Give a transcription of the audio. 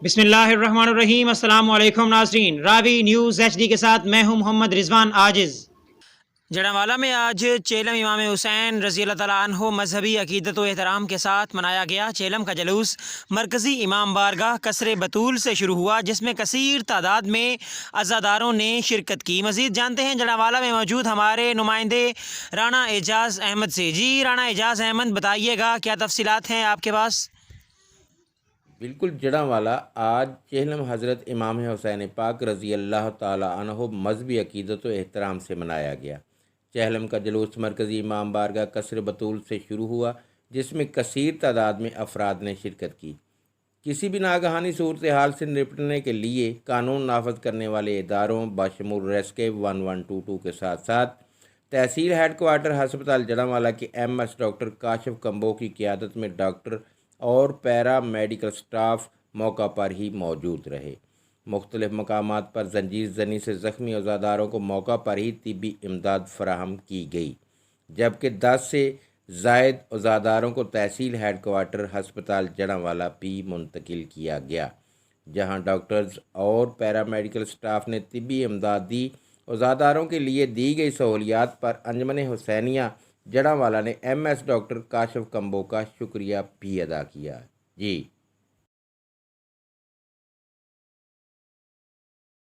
बिस्मिल्लाहिर्रहमानिर्रहीम। अस्सलाम वालेकुम नाज़रीन, रावी न्यूज़ एचडी के साथ मैं हूं मोहम्मद रिजवान आजिज़। जड़ावाला में आज चेलम इमाम हुसैन रज़ी अल्लाह ताला अन्हो मजहबी अकीदत व एहतराम के साथ मनाया गया। चेलम का जलूस मरकज़ी इमाम बारगाह कसरे बतूल से शुरू हुआ, जिसमें कसीर तादाद में अज़ादारों ने शिरकत की। मज़ीद जानते हैं जड़ावाला में मौजूद हमारे नुमाइंदे राना एजाज़ अहमद से। जी राना एजाज़ अहमद, बताइएगा क्या तफसीलात हैं आपके पास? बिल्कुल जड़ांवाला आज चेहलम हज़रत इमाम हुसैन पाक रज़ी अल्लाह ताला अन्हो मजहबी अकीदत व एहतराम से मनाया गया। चेहलम का जुलूस मरकज़ी इमाम बारगाह कसर बतूल से शुरू हुआ, जिसमें कसीर तादाद में अफराद ने शिरकत की। किसी भी नागहानी सूरत हाल से निपटने के लिए कानून नाफज करने वाले इदारों बशमूल रेस्केप 1122 के साथ साथ तहसील हेडक्वार्टर हस्पताल जड़ांवाला के MS डॉक्टर काशिफ कंबो की क़ियादत में डॉक्टर और पैरा मेडिकल स्टाफ मौका पर ही मौजूद रहे। मुख्तलिफ मकामात पर जंजीर जनी से ज़ख्मी अज़ादारों को मौका पर ही तिब्बी इमदाद फराहम की गई, जबकि 10 से ज़ायद अज़ादारों को तहसील हेडक्वार्टर हस्पताल जड़ांवाला भी मुंतकिल किया गया, जहां डॉक्टर्स और पैरामेडिकल स्टाफ ने तिब्बी इमदाद दी। अज़ादारों के लिए दी गई सहूलियात पर अंजमन हुसैनिया जड़ांवाला ने MS डॉक्टर काशिफ कंबो का शुक्रिया भी अदा किया। जी।